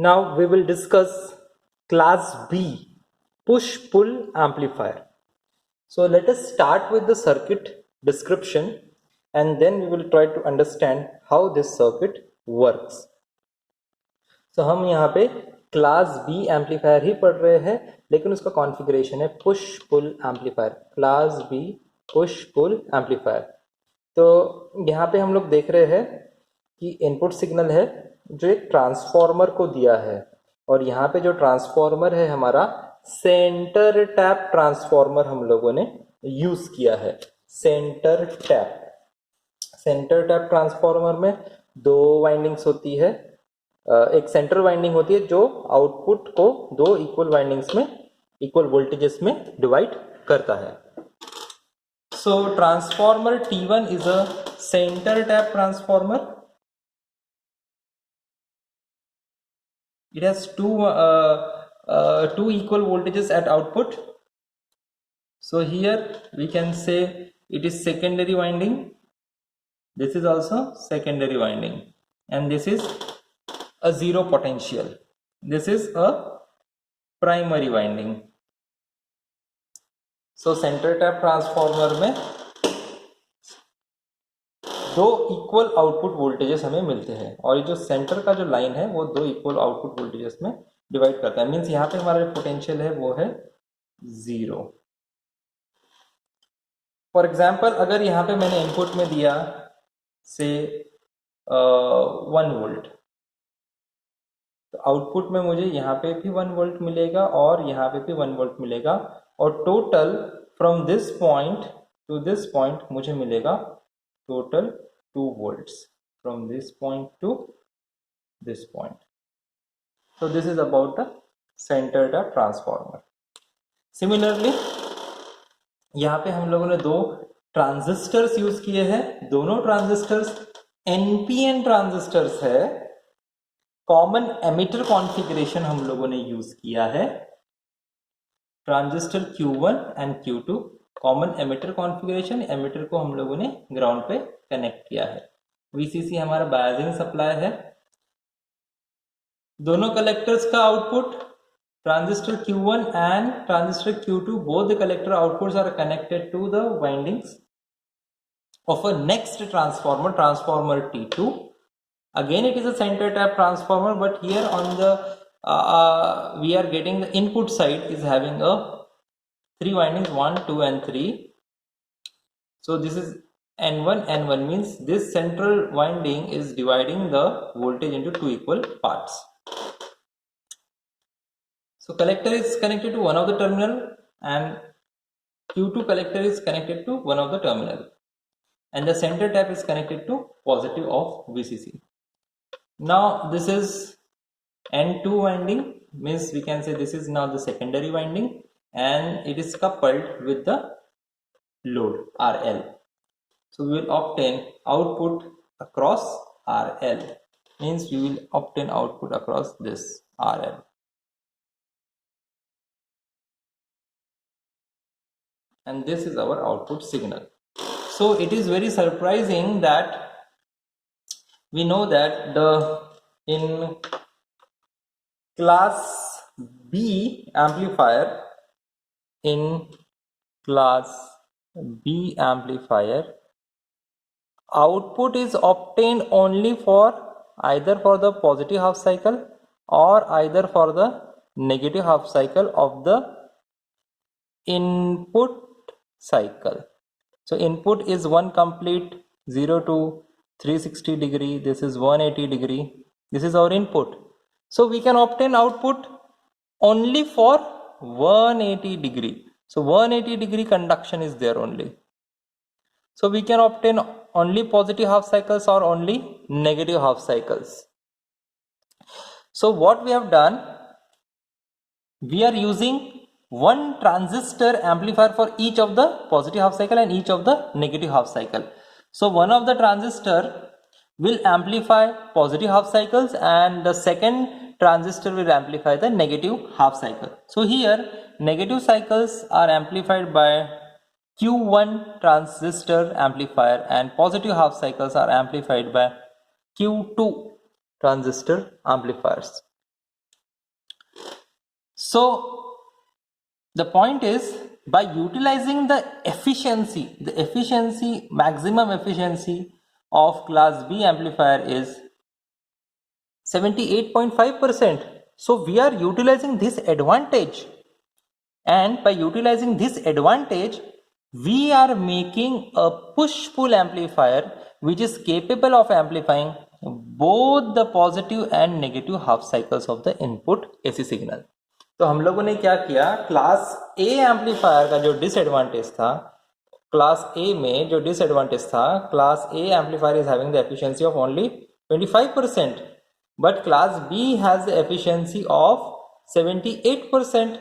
Now we will discuss class B, push-pull amplifier. So let us start with the circuit description and then we will try to understand how this circuit works. So हम यहाँ पे class B amplifier ही पढ़ रहे हैं, लेकिन उसका configuration है push pull amplifier, class B push pull amplifier. तो यहाँ पे हम लोग देख रहे हैं कि इनपुट सिग्नल है जो एक ट्रांसफॉर्मर को दिया है, और यहाँ पे जो ट्रांसफॉर्मर है हमारा सेंटर टैप ट्रांसफॉर्मर हम लोगों ने यूज किया है। सेंटर टैप ट्रांसफॉर्मर में दो वाइंडिंग्स होती है, एक सेंट्रल वाइंडिंग होती है जो आउटपुट को दो इक्वल वाइंडिंग्स में इक्वल वोल्टेजेस में डिवाइड करता है। So transformer T1 is a centre tap transformer. It has two equal voltages at output. So here we can say it is secondary winding. This is also secondary winding, and this is a zero potential. This is a primary winding. So center tap transformer में दो equal output voltages हमें मिलते हैं, और ये जो centre का जो लाइन है वो दो इक्वल आउटपुट वोल्टेजेस में डिवाइड करता है। मींस यहाँ पे हमारा जो पोटेंशियल है वो है जीरो। फॉर एग्जांपल अगर यहाँ पे मैंने इनपुट में दिया से 1 वोल्ट, तो आउटपुट में मुझे यहाँ पे भी 1 वोल्ट मिलेगा और यहाँ पे भी 1 वोल्ट मिलेगा, और total from this point two this point मुझे मिलेगा total 2 volts from this point to this point. So this is about the center tap transformer. Similarly यहाँ पे हम लोगों ने दो ट्रांजिस्टर्स यूज किए हैं। दोनों ट्रांजिस्टर्स NPN ट्रांजिस्टर्स है। कॉमन एमिटर कॉन्फ़िगरेशन हम लोगों ने यूज किया है। Transistor Q1 and Q2 common emitter configuration, emitter को हम लोगों ने ग्राउंड पे कनेक्ट किया है। VCC हमारा बायसिंग सप्लाई है। दोनों कलेक्टर्स का output transistor Q1 and transistor Q2, both the collector outputs are connected to the windings of a next transformer, transformer T2. Again it is a center tap transformer, but here on the we are getting the input side is having a 3 windings, 1, 2 and 3. So this is N1 means this central winding is dividing the voltage into two equal parts. So collector is connected to one of the terminal and Q2 collector is connected to one of the terminal, and the center tap is connected to positive of VCC. Now this is N2 winding, means we can say this is now the secondary winding, and it is coupled with the load RL. So we will obtain output across RL, means we will obtain output across this RL. And this is our output signal. So it is very surprising that we know that in class B amplifier, output is obtained only for either for the positive half cycle or either for the negative half cycle of the input cycle. So input is one complete 0 to 360 degree, this is 180 degree, this is our input. So we can obtain output only for 180 degree. So 180 degree conduction is there only. So we can obtain only positive half cycles or only negative half cycles. So what we have done, we are using one transistor amplifier for each of the positive half cycle and each of the negative half cycle. So one of the transistor will amplify positive half cycles and the second transistor will amplify the negative half cycle. So here negative cycles are amplified by Q1 transistor amplifier and positive half cycles are amplified by Q2 transistor amplifiers. So the point is, by utilizing the efficiency, maximum efficiency of class B amplifier is 78.5%. So we are utilizing this advantage, and by utilizing this advantage, we are making a push-pull amplifier which is capable of amplifying both the positive and negative half cycles of the input AC signal. तो हम लोगों ने क्या किया, class A amplifier का जो disadvantage था, class ए में जो डिसएडवांटेज था, class A amplifier is having the efficiency of only 25%, but class B has the efficiency of 78%.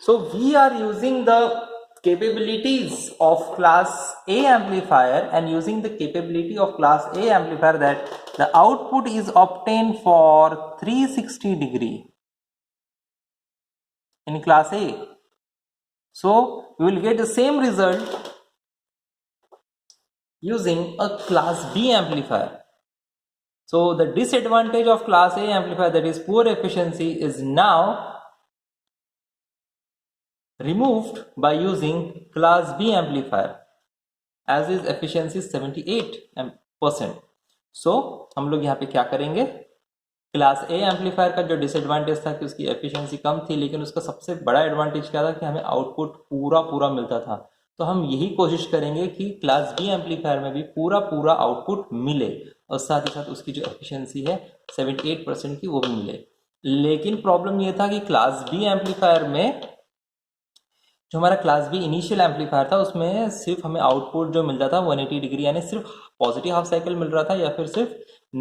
So we are using the capabilities of class A amplifier, and using the capability of class A amplifier, that the output is obtained for 360 degree in class A. So we will get the same result using a class B amplifier. So the disadvantage of class A amplifier, that is poor efficiency, is now removed by using class B amplifier, as is efficiency 78%. So हम लोग यहाँ पे क्या करेंगे, class A amplifier का जो disadvantage था कि उसकी एफिशिएंसी कम थी, लेकिन उसका सबसे बड़ा एडवांटेज क्या था कि हमें आउटपुट पूरा मिलता था। तो हम यही कोशिश करेंगे कि क्लास बी एम्पलीफायर में भी पूरा आउटपुट मिले, और साथ ही साथ उसकी जो एफिशिएंसी है 78% की, वो भी मिले। लेकिन प्रॉब्लम ये था कि क्लास बी एम्पलीफायर में, जो हमारा क्लास बी इनिशियल एम्पलीफायर था, उसमें सिर्फ हमें आउटपुट जो मिल रहा था 180 डिग्री, यानी सिर्फ पॉजिटिव हाफ साइकिल मिल रहा था या फिर सिर्फ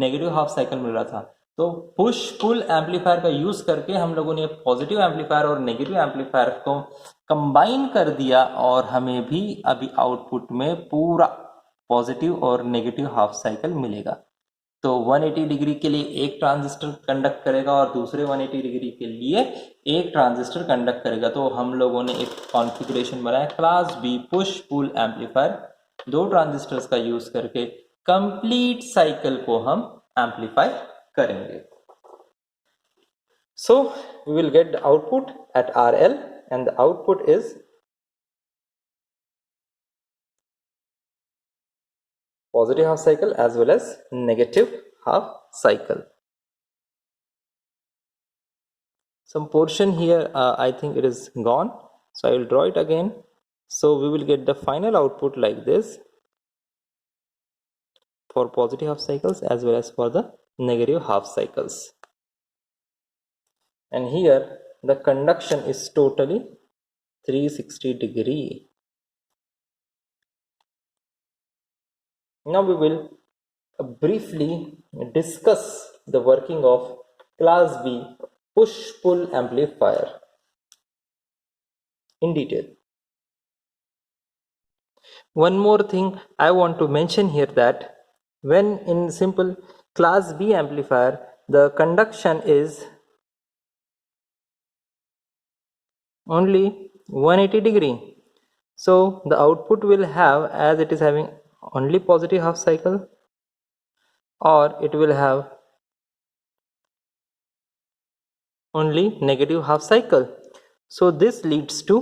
नेगेटिव हाफ साइकिल मिल रहा था। तो पुश पुल एम्पलीफायर का यूज करके हम लोगों ने पॉजिटिव एम्पलीफायर और नेगेटिव एम्पलीफायर को कंबाइन कर दिया, और हमें भी अभी आउटपुट में पूरा पॉजिटिव और नेगेटिव हाफ साइकिल मिलेगा। तो 180 डिग्री के लिए एक ट्रांजिस्टर कंडक्ट करेगा और दूसरे 180 डिग्री के लिए एक ट्रांजिस्टर कंडक्ट करेगा। तो हम लोगों ने एक कॉन्फ़िगरेशन बनाया, class B push pull amplifier, दो ट्रांजिस्टर्स का यूज करके कंप्लीट साइकिल को हम एम्पलीफाई करेंगे। So we will get the output at RL, and the output is positive half cycle as well as negative half cycle. Some portion here I think it is gone, so I will draw it again. So we will get the final output like this for positive half cycles as well as for the negative half cycles. And here the conduction is totally 360 degree. Now we will briefly discuss the working of class B push-pull amplifier in detail. One more thing I want to mention here, that when in simple class B amplifier, the conduction is only 180 degree. So the output will have, as it is having only positive half cycle, or it will have only negative half cycle. So this leads to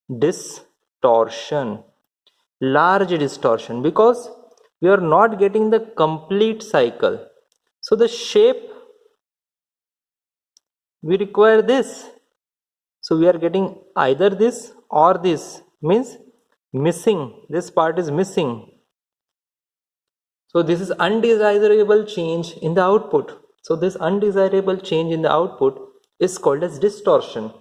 distortion, large distortion, because we are not getting the complete cycle. So the shape we require this. So we are getting either this or this, means missing, this part is missing. So this is undesirable change in the output. So this undesirable change in the output is called as distortion.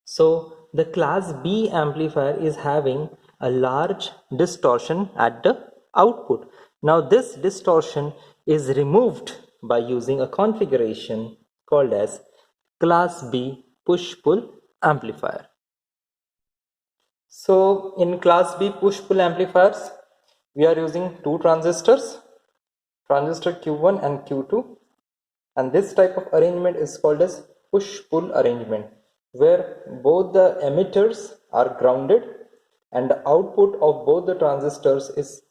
So the class B amplifier is having a large distortion at the output. Now this distortion is removed by using a configuration called as class B push-pull amplifier. So in class B push-pull amplifiers, we are using two transistors, transistor Q1 and Q2, and this type of arrangement is called as push-pull arrangement, where both the emitters are grounded and the output of both the transistors is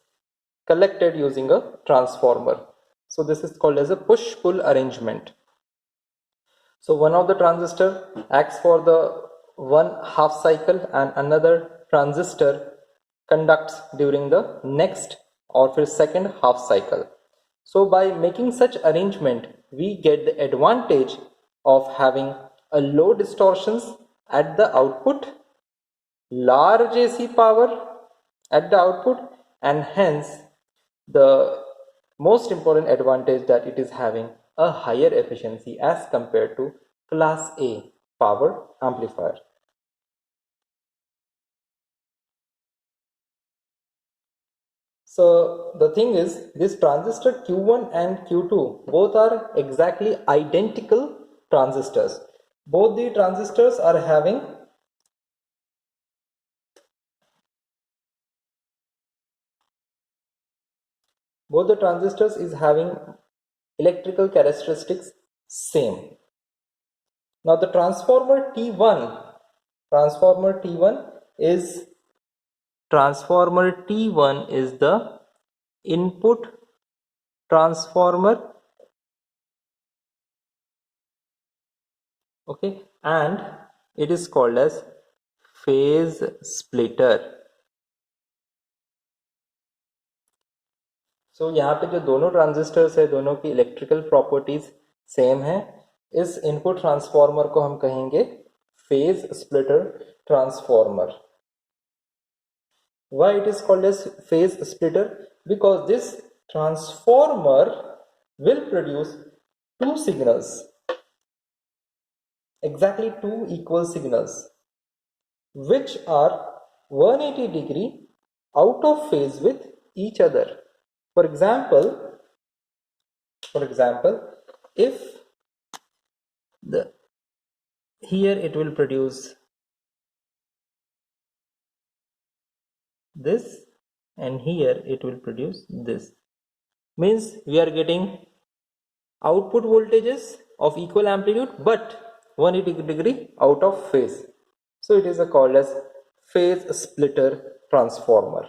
collected using a transformer. So this is called as a push-pull arrangement. So one of the transistor acts for the one half cycle and another transistor conducts during the next or for second half cycle. So by making such arrangement, we get the advantage of having a low distortions at the output, large AC power at the output, and hence the most important advantage that it is having a higher efficiency as compared to class A power amplifier. So the thing is, this transistor Q1 and Q2 both are exactly identical transistors. Both the transistors are having electrical characteristics same. Now the transformer is the input transformer, okay, and it is called as phase splitter. So यहाँ पे जो दोनों transistors है, दोनों की electrical properties same है. इस input transformer को हम कहेंगे phase splitter transformer. Why it is called as phase splitter? Because this transformer will produce two signals, exactly two equal signals, which are 180 degree out of phase with each other. For example, if here it will produce this and here it will produce this, means we are getting output voltages of equal amplitude but 180 degree out of phase. So it is called as phase splitter transformer.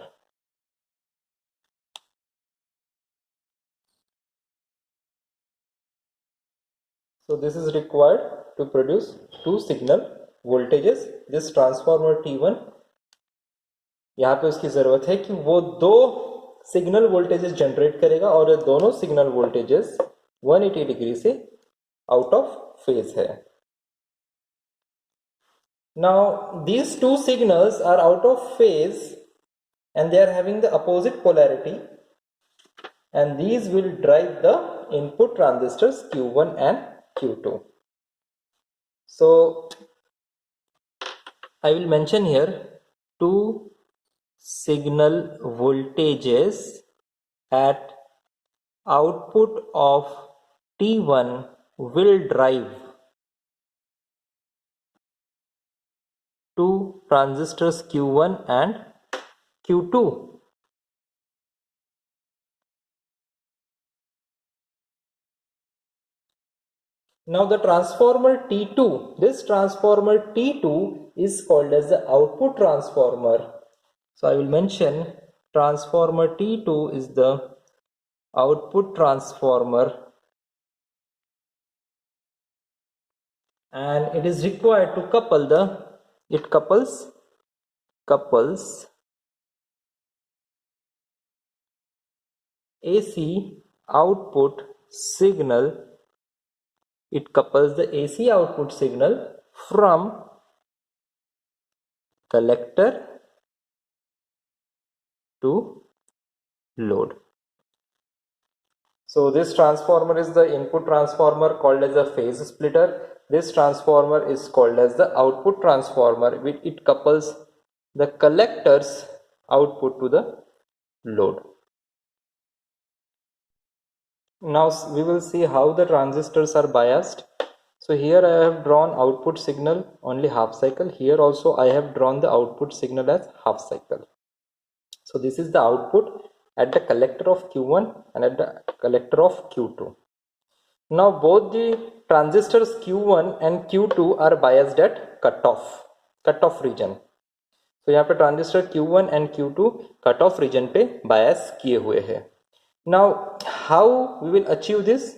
So this is required to produce two signal voltages. This transformer T1, यहाँ पे उसकी जरूरत है कि वो दो signal voltages generate करेगा और ये दोनों सिग्नल वोल्टेजेस 180 डिग्री से आउट ऑफ फेज है. Now these two signals are out of phase and they are having the opposite polarity, and these will drive the input transistors Q1 and Q2. So I will mention here two signal voltages at output of T1 will drive two transistors Q1 and Q2. Now the transformer T2, this transformer T2 is called as the output transformer. So I will mention transformer T2 is the output transformer, and it is required to couple couples AC output signal. It couples the AC output signal from collector to load. So this transformer is the input transformer called as a phase splitter. This transformer is called as the output transformer, which it couples the collector's output to the load. Now we will see how the transistors are biased. So here I have drawn output signal only half cycle. Here also I have drawn the output signal as half cycle. So this is the output at the collector of Q1 and at the collector of Q2. Now both the transistors Q1 and Q2 are biased at cutoff region. So यहाँ पे transistor Q1 and Q2 cut off region पे bias किए हुए हैं. Now how we will achieve this?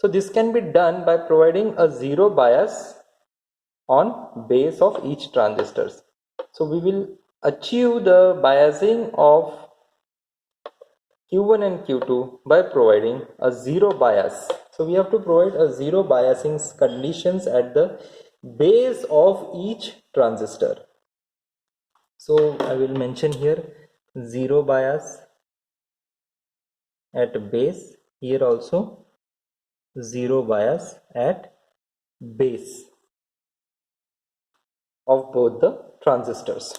So this can be done by providing a zero bias on base of each transistors. So we will achieve the biasing of Q1 and Q2 by providing a zero bias. So we have to provide a zero biasing conditions at the base of each transistor. So I will mention here zero bias at base, here also zero bias at base of both the transistors.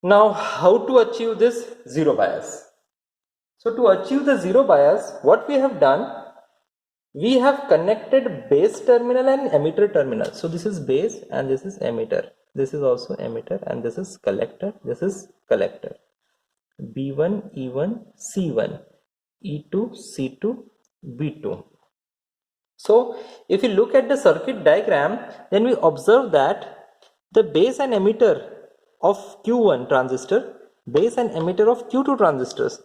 Now how to achieve this zero bias? So to achieve the zero bias, what we have done, we have connected base terminal and emitter terminal. So this is base and this is emitter. This is also emitter and this is collector. This is collector. B1, E1, C1, E2, C2, B2. So if you look at the circuit diagram, then we observe that the base and emitter of Q1 transistor, base and emitter of Q2 transistors,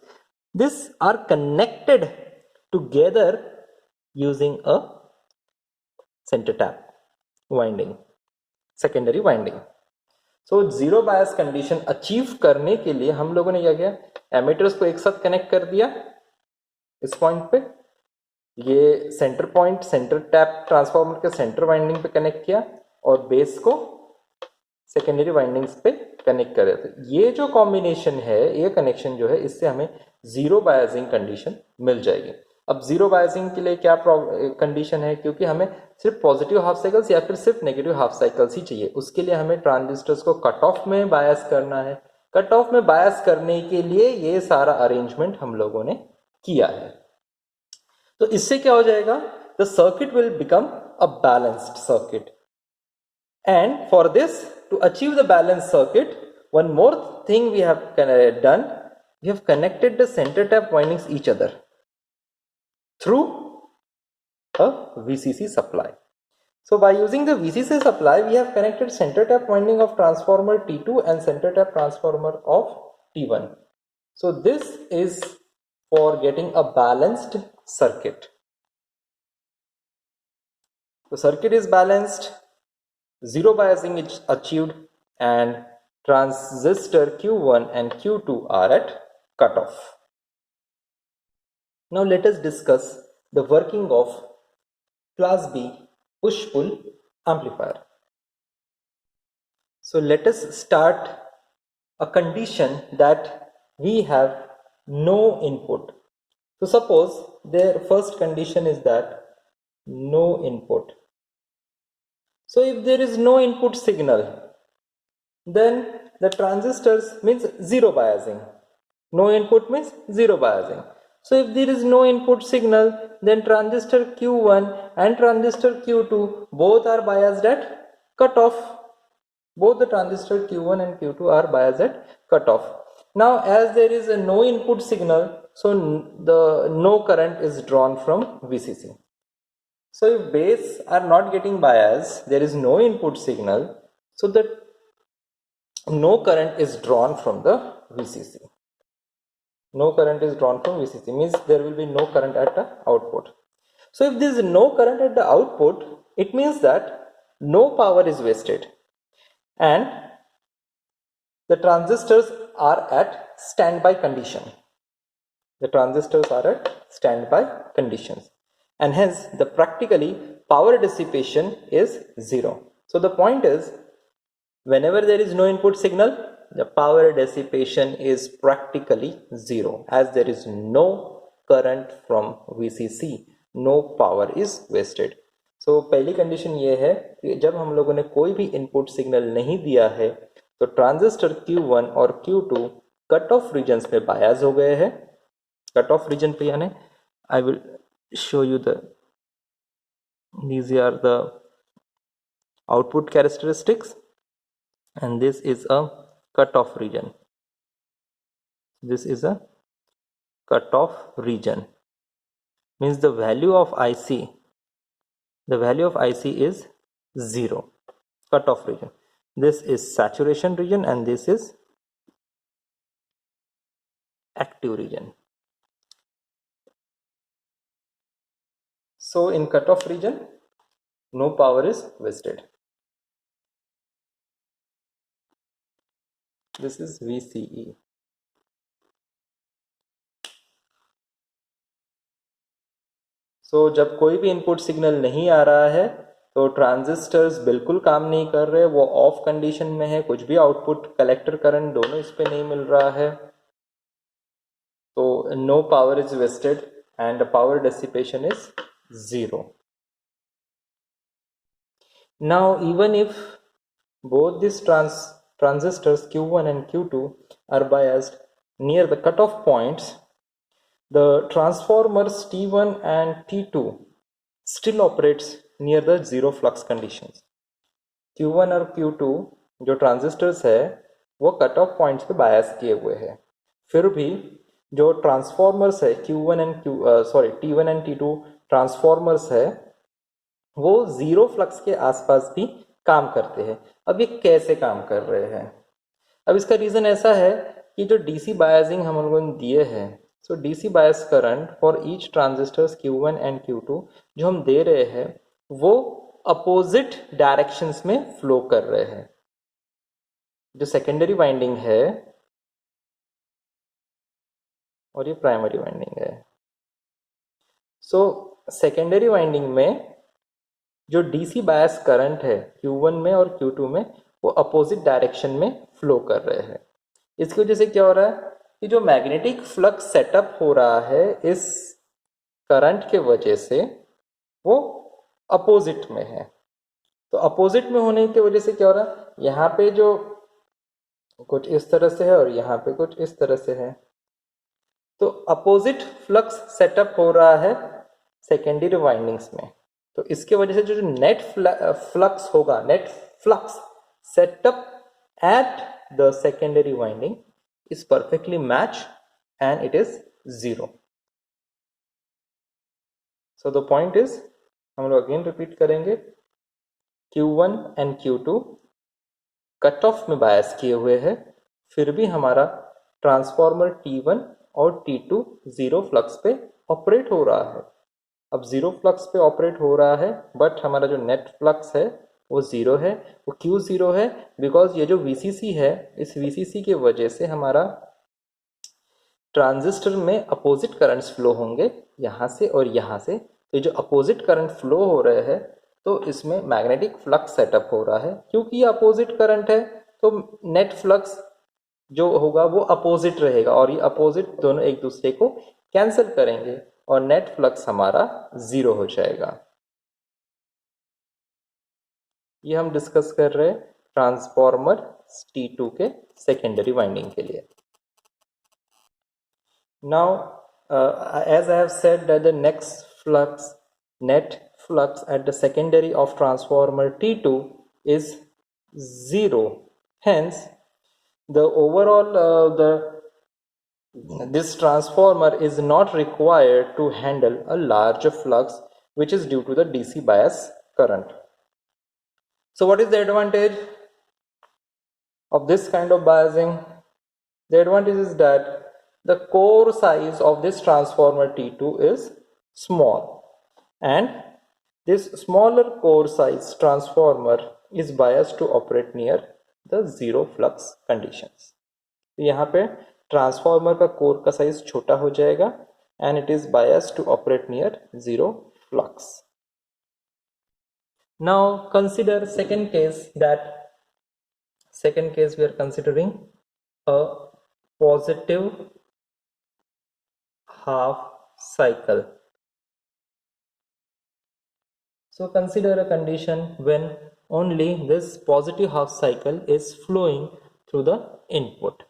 these are connected together using a center tap winding, secondary winding. So zero bias condition achieve करने के लिए हम लोगों ने क्या किया, emitters को एक साथ कनेक्ट कर दिया इस पॉइंट पे, ये centre point centre tap transformer के सेंटर वाइंडिंग पे कनेक्ट किया और बेस को सेकेंडरी वाइंडिंग्स पे कनेक्ट कर रहे थे. ये जो कॉम्बिनेशन है, ये कनेक्शन जो है, इससे हमें जीरो बायसिंग कंडीशन मिल जाएगी. अब जीरो बायसिंग के लिए क्या कंडीशन है, क्योंकि हमें सिर्फ पॉजिटिव हाफ साइकिल्स या फिर सिर्फ नेगेटिव हाफ साइकिल्स ही चाहिए, उसके लिए हमें ट्रांजिस्टर्स को कट ऑफ में बायस करना है. कट ऑफ में बायस करने के लिए ये सारा अरेंजमेंट हम लोगों ने किया है. तो इससे क्या हो जाएगा, the circuit will become a balanced circuit. And for this, to achieve the balanced circuit, one more thing we have done, we have connected the center tap windings each other through a VCC supply. So by using the VCC supply, we have connected center tap winding of transformer T2 and center tap transformer of T1. So this is for getting a balanced circuit. The circuit is balanced, zero biasing is achieved, and transistor Q1 and Q2 are at cutoff. Now let us discuss the working of class B push-pull amplifier. So let us start a condition that we have no input. So suppose their first condition is that no input. So if there is no input signal, then the transistors means zero biasing. No input means zero biasing. So if there is no input signal, then transistor Q1 and transistor Q2 both are biased at cutoff. Both the transistor Q1 and Q2 are biased at cutoff. Now as there is a no input signal, so the no current is drawn from VCC. So if base are not getting bias, there is no input signal, so that no current is drawn from the VCC. No current is drawn from VCC means there will be no current at the output. So if there is no current at the output, it means that no power is wasted and the transistors are at standby condition. The transistors are at standby conditions. And hence the practically power dissipation is zero. So the point is, whenever there is no input signal, the power dissipation is practically zero, as there is no current from VCC, no power is wasted. So पहली condition ये है कि जब हम लोगों ने कोई भी इनपुट सिग्नल नहीं दिया है, तो ट्रांजिस्टर Q1 और Q2 कट ऑफ रीजन्स पे बायस हो गए हैं. कट ऑफ रीजन पे यानी I will show you these are the output characteristics, and this is a cutoff region. This is a cutoff region, means the value of IC is 0. Cutoff region. This is saturation region and this is active region. So in cutoff region, no power is wasted. This is VCE. जब कोई भी input signal नहीं आ रहा है तो transistors बिल्कुल काम नहीं कर रहे, वो ऑफ कंडीशन में है, कुछ भी आउटपुट कलेक्टर करंट दोनों इस पे नहीं मिल रहा है, तो no power is wasted and the power dissipation is 0. Now even if both these transistors Q1 and Q2 are biased near the cutoff points, the transformers T1 and T2 still operates near the zero flux conditions. Q1 और Q2 जो transistors है वो cut off points पे bias किए हुए हैं, फिर भी जो ट्रांसफॉर्मर्स है Q1 and T1 and T2 transformers है वो जीरो फ्लक्स के आसपास भी काम करते हैं. अब ये कैसे काम कर रहे हैं? अब इसका रीजन ऐसा है कि जो डीसी बायसिंग हम लोगों ने दिए हैं, so DC bias current for each transistors Q1 and Q2 जो हम दे रहे हैं वो अपोजिट डायरेक्शंस में फ्लो कर रहे हैं. जो सेकेंडरी वाइंडिंग है और ये प्राइमरी वाइंडिंग है. सो सेकेंडरी वाइंडिंग में जो डीसी बायस करंट है Q1 में और Q2 में वो अपोजिट डायरेक्शन में फ्लो कर रहे हैं. इसकी वजह से क्या हो रहा है कि जो मैग्नेटिक फ्लक्स सेटअप हो रहा है इस करंट के वजह से वो अपोजिट में है. तो अपोजिट में होने की वजह से क्या हो रहा है, यहाँ पे जो कुछ इस तरह से है और यहाँ पे कुछ इस तरह से है, तो अपोजिट फ्लक्स सेटअप हो रहा है सेकेंडरी वाइंडिंग्स में. तो इसके वजह से जो नेट फ्लक्स होगा, net flux setup at the secondary winding is perfectly matched and it is 0. So the point is, हम लोग अगेन रिपीट करेंगे, Q1 and Q2 cut of में बायस किए हुए हैं, फिर भी हमारा ट्रांसफॉर्मर T1 और T2 जीरो फ्लक्स पे ऑपरेट हो रहा है. अब जीरो फ्लक्स पे ऑपरेट हो रहा है बट हमारा जो नेट फ्लक्स है वो जीरो है. वो क्यों जीरो है? बिकॉज ये जो VCC है, इस VCC के वजह से हमारा ट्रांजिस्टर में अपोजिट करंट्स फ्लो होंगे यहाँ से और यहाँ से. तो जो अपोजिट करंट फ्लो हो रहे हैं तो इसमें मैग्नेटिक फ्लक्स सेटअप हो रहा है. क्योंकि ये अपोजिट करंट है तो नेट फ्लक्स जो होगा वो अपोजिट रहेगा और ये अपोजिट दोनों एक दूसरे को कैंसिल करेंगे और नेट फ्लक्स हमारा जीरो हो जाएगा. ये हम डिस्कस कर रहे हैं ट्रांसफॉर्मर T2 के सेकेंडरी वाइंडिंग के लिए. Now as I have said that the net flux at the secondary of transformer T2 is 0. Hence, the overall this transformer is not required to handle a larger flux which is due to the DC bias current. So what is the advantage of this kind of biasing? The advantage is that the core size of this transformer T2 is small, and this smaller core size transformer is biased to operate near the zero flux conditions. तो यहाँ पे transformer का core का size छोटा हो जाएगा and it is biased to operate near zero flux. Now consider second case we are considering a positive half cycle. So consider a condition when only this positive half cycle is flowing through the input.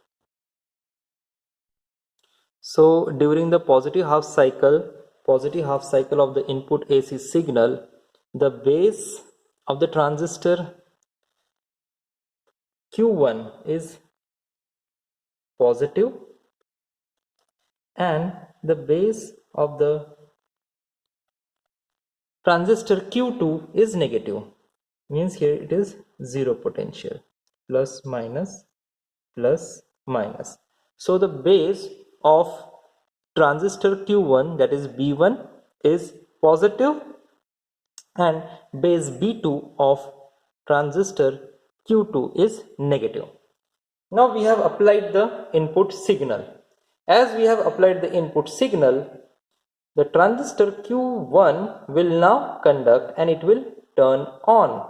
So during the positive half cycle of the input AC signal, the base of the transistor Q1 is positive and the base of the transistor Q2 is negative. Means here it is zero potential, plus minus. So the base of transistor Q1, that is B1, is positive and base B2 of transistor Q2 is negative. Now we have applied the input signal. As we have applied the input signal, the transistor Q1 will now conduct and it will turn on.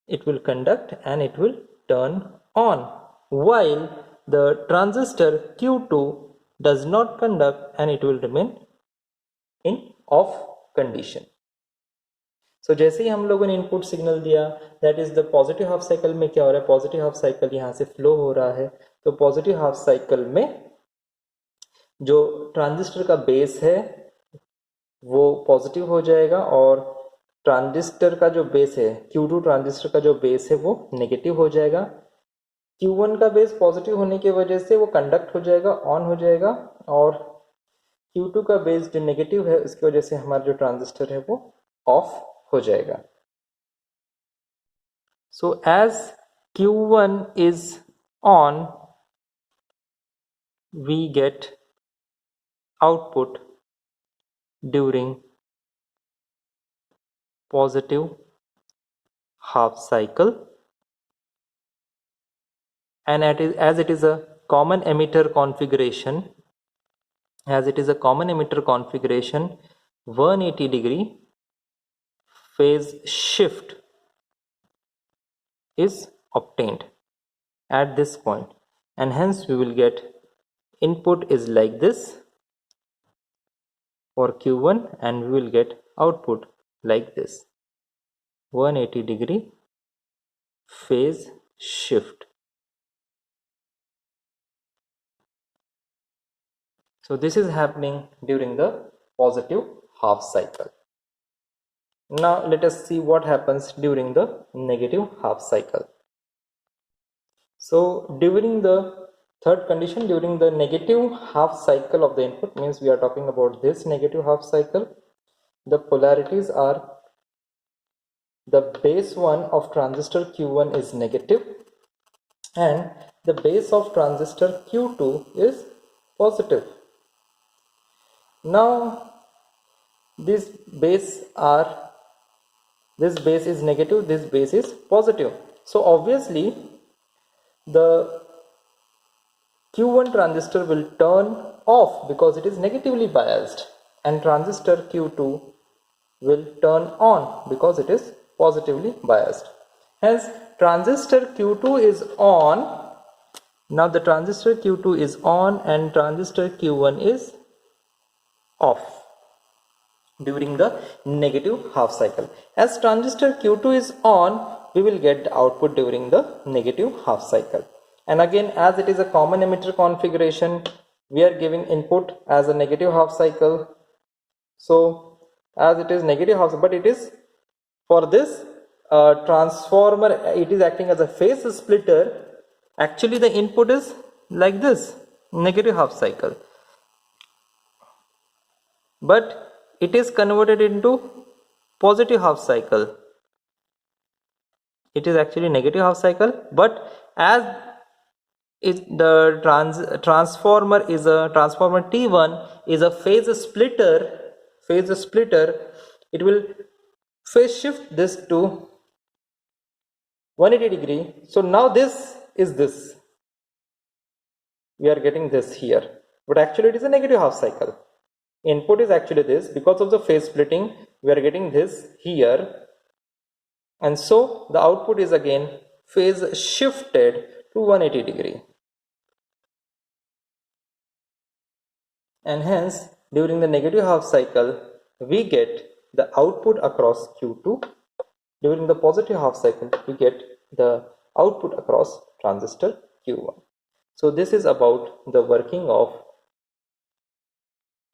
It will conduct and it will turn on, while the transistor Q2 does not conduct and it will remain in off condition. So जैसे ही हम लोगों ने input signal दिया, that is the positive half cycle में क्या हो रहा है, पॉजिटिव हाफ साइकिल यहाँ से फ्लो हो रहा है, तो पॉजिटिव हाफ साइकिल में जो ट्रांजिस्टर का बेस है वो पॉजिटिव हो जाएगा और ट्रांजिस्टर का जो बेस है Q2 ट्रांजिस्टर का जो बेस है वो नेगेटिव हो जाएगा. Q1 का बेस पॉजिटिव होने की वजह से वो कंडक्ट हो जाएगा, ऑन हो जाएगा, और Q2 का बेस जो नेगेटिव है उसकी वजह से हमारा जो ट्रांजिस्टर है वो ऑफ हो जाएगा. So as Q1 is on, we get output during positive half cycle, and as it is a common emitter configuration, 180 degree phase shift is obtained at this point, and hence we will get input is like this for Q1 and we will get output like this, 180 degree phase shift. So this is happening during the positive half cycle. Now let us see what happens during the negative half cycle. So during the third condition, during the negative half cycle of the input, means we are talking about this negative half cycle, the polarities are the base 1 of transistor Q1 is negative and the base of transistor Q2 is positive. Now this base is negative, this base is positive. So obviously the Q1 transistor will turn off because it is negatively biased, and transistor Q2 will turn on because it is positively biased. Hence transistor Q2 is on. Now the transistor Q2 is on and transistor Q1 is off during the negative half cycle. As transistor Q2 is on, we will get the output during the negative half cycle. And again, as it is a common emitter configuration, we are giving input as a negative half cycle. So as it is negative half, but it is for this transformer, it is acting as a phase splitter. Actually the input is like this, negative half cycle, but it is converted into positive half cycle. It is actually negative half cycle, but as the transformer T1 is a phase splitter, it will phase shift this to 180 degree. So now this is this, we are getting this here, but actually it is a negative half cycle. Input is actually this, because of the phase splitting we are getting this here, and so the output is again phase shifted to 180 degree, and hence during the negative half cycle we get the output across Q2. During the positive half cycle we get the output across transistor Q1. So this is about the working of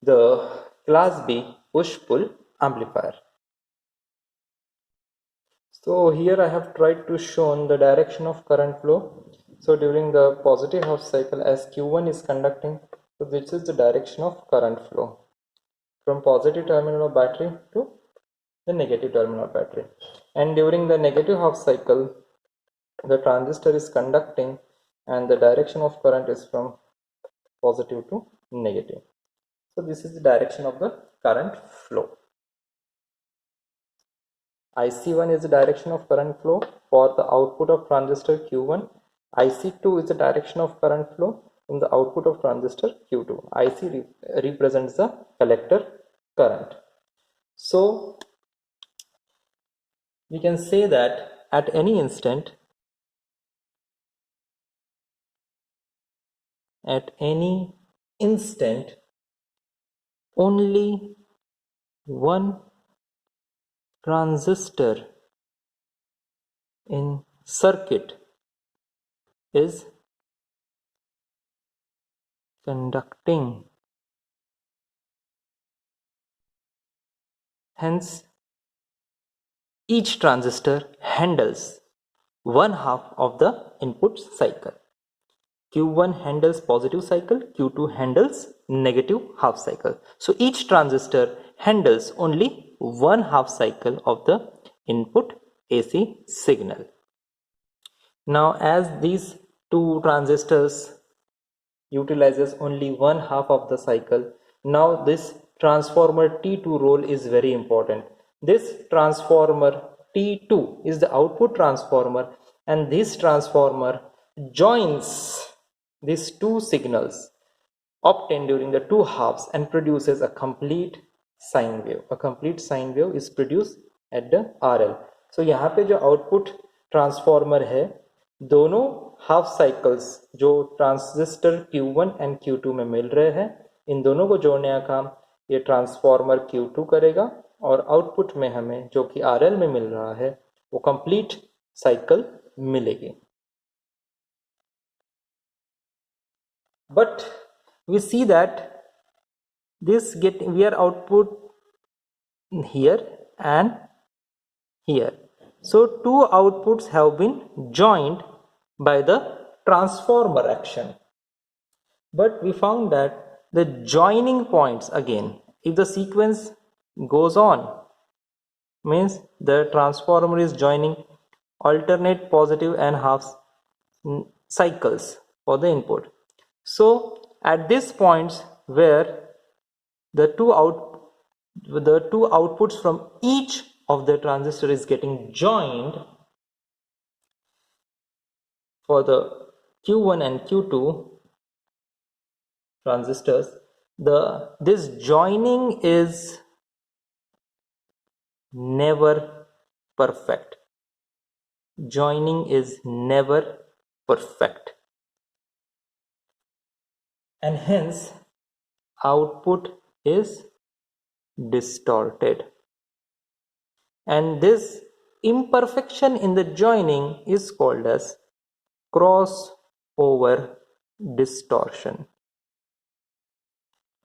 the class B push-pull amplifier. So here I have tried to show the direction of current flow. So during the positive half cycle, as Q1 is conducting, so this is the direction of current flow from positive terminal of battery to the negative terminal of battery. And during the negative half cycle, the transistor is conducting and the direction of current is from positive to negative. So this is the direction of the current flow. IC1 is the direction of current flow for the output of transistor Q1. IC2 is the direction of current flow from the output of transistor Q2. IC represents the collector current. So we can say that at any instant, only one transistor in circuit is conducting. Hence, each transistor handles one half of the input cycle. Q1 handles positive cycle, Q2 handles negative half cycle. So each transistor handles only one half cycle of the input AC signal. Now, as these two transistors utilizes only one half of the cycle, now this transformer T2 role is very important. This transformer T2 is the output transformer, and this transformer joins these two signals obtained during the two halves and produces a complete sine wave. A complete sine wave is produced at the RL. So यहाँ पे जो output transformer है, दोनों half cycles जो transistor Q1 and Q2 में मिल रहे हैं, इन दोनों को जोड़ने का काम ये ट्रांसफॉर्मर Q2 करेगा, और आउटपुट में हमें जो कि RL में मिल रहा है वो कंप्लीट साइकिल मिलेगी. But we see that we are output here and here. So two outputs have been joined by the transformer action. But we found that the joining points, again, if the sequence goes on, means the transformer is joining alternate positive and half cycles for the input. So at these points where the two outputs from each of the transistor is getting joined for the Q1 and Q2 transistors, this joining is never perfect. Joining is never perfect. And hence output is distorted, and this imperfection in the joining is called as crossover distortion.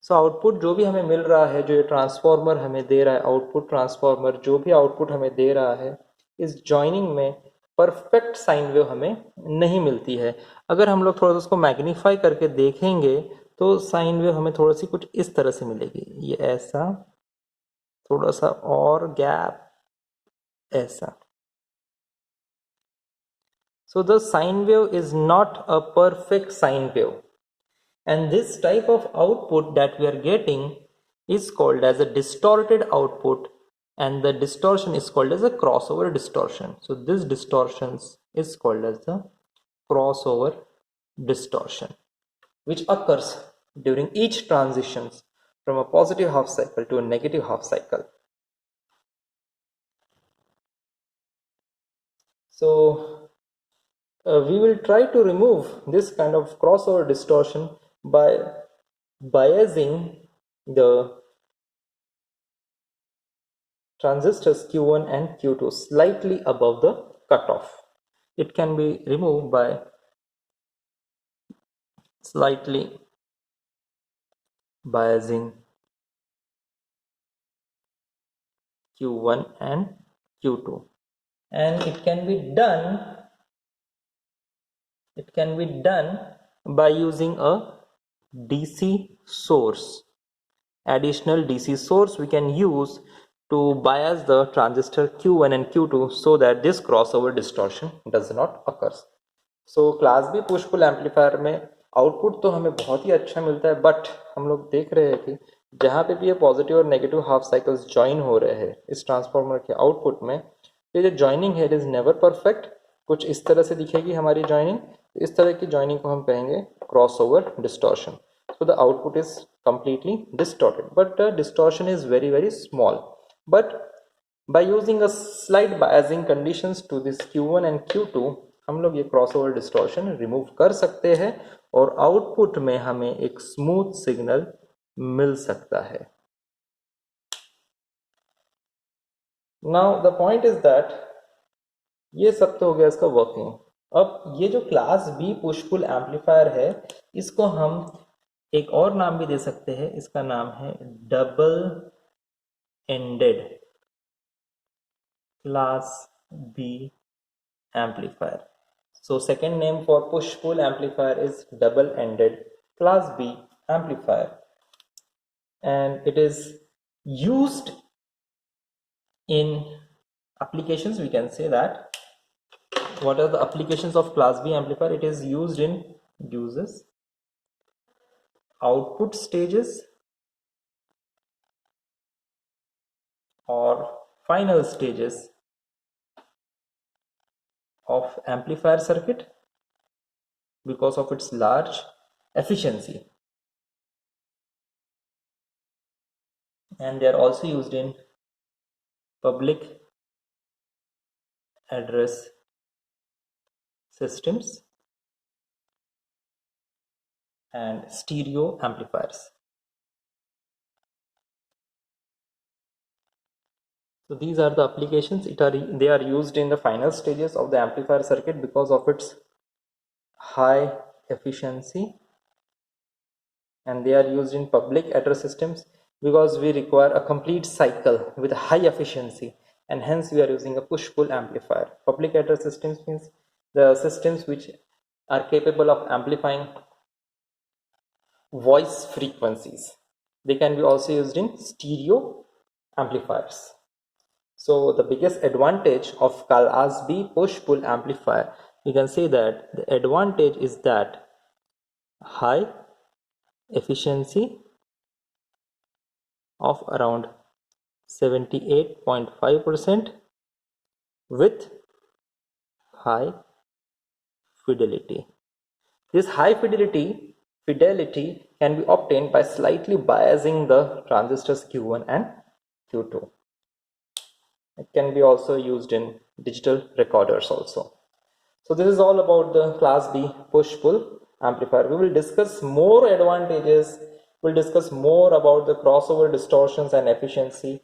So output जो भी हमें मिल रहा है, जो ये transformer हमें दे रहा है, आउटपुट ट्रांसफॉर्मर जो भी आउटपुट हमें दे रहा है, इस जॉइनिंग में परफेक्ट साइन वेव हमें नहीं मिलती है. अगर हम लोग थोड़ा सा उसको मैग्नीफाई करके देखेंगे तो साइन वेव हमें थोड़ा सी कुछ इस तरह से मिलेगी. ये ऐसा, थोड़ा सा और गैप, ऐसा. So the sine wave is not a perfect sine wave, and this type of output that we are getting is called as a distorted output, and the distortion is called as a crossover distortion. So this distortion is called as the crossover distortion, which occurs during each transition from a positive half cycle to a negative half cycle. So we will try to remove this kind of crossover distortion by biasing the transistors Q1 and Q2 slightly above the cutoff. It can be removed by slightly biasing Q1 and Q2, and it can be done by using a DC source. Additional DC source we can use to bias the transistor Q1 and Q2 so that this crossover distortion does not occur. So class B push pull amplifier में output तो हमें बहुत ही अच्छा मिलता है, but हम लोग देख रहे हैं कि जहाँ पे भी ये पॉजिटिव और नेगेटिव हाफ साइकिल्स ज्वाइन हो रहे हैं इस ट्रांसफार्मर के आउटपुट में, ये जो ज्वाइनिंग है इट इज़ नेवर परफेक्ट। कुछ इस तरह से दिखेगी हमारी ज्वाइनिंग। इस तरह की ज्वाइनिंग को हम कहेंगे crossover distortion. So the output is completely distorted, but the distortion is very small. But by using a slight biasing conditions to this Q1 and Q2, हम लोग ये क्रॉसओवर डिस्टॉर्शन रिमूव कर सकते हैं और आउटपुट में हमें एक स्मूथ सिग्नल मिल सकता है। Now the point is that ये सब तो हो गया इसका वर्किंग। अब ये जो class B push pull amplifier है, इसको हम एक और नाम भी दे सकते हैं। इसका नाम है double ended class B amplifier. So second name for push pull amplifier is double ended class B amplifier, and it is used in applications. We can say that what are the applications of class B amplifier? It is used in uses output stages or final stages of amplifier circuit because of its large efficiency, and they are also used in public address systems and stereo amplifiers. So these are the applications. They are used in the final stages of the amplifier circuit because of its high efficiency, and they are used in public address systems because we require a complete cycle with high efficiency, and hence we are using a push-pull amplifier. Public address systems means the systems which are capable of amplifying voice frequencies. They can be also used in stereo amplifiers. So the biggest advantage of class B push-pull amplifier, you can say that the advantage is that high efficiency of around 78.5% with high fidelity. This high fidelity can be obtained by slightly biasing the transistors Q1 and Q2. It can be also used in digital recorders also. So this is all about the class B push-pull amplifier. We will discuss more advantages. We'll discuss more about the crossover distortions and efficiency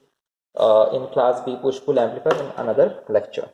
in class B push-pull amplifier in another lecture.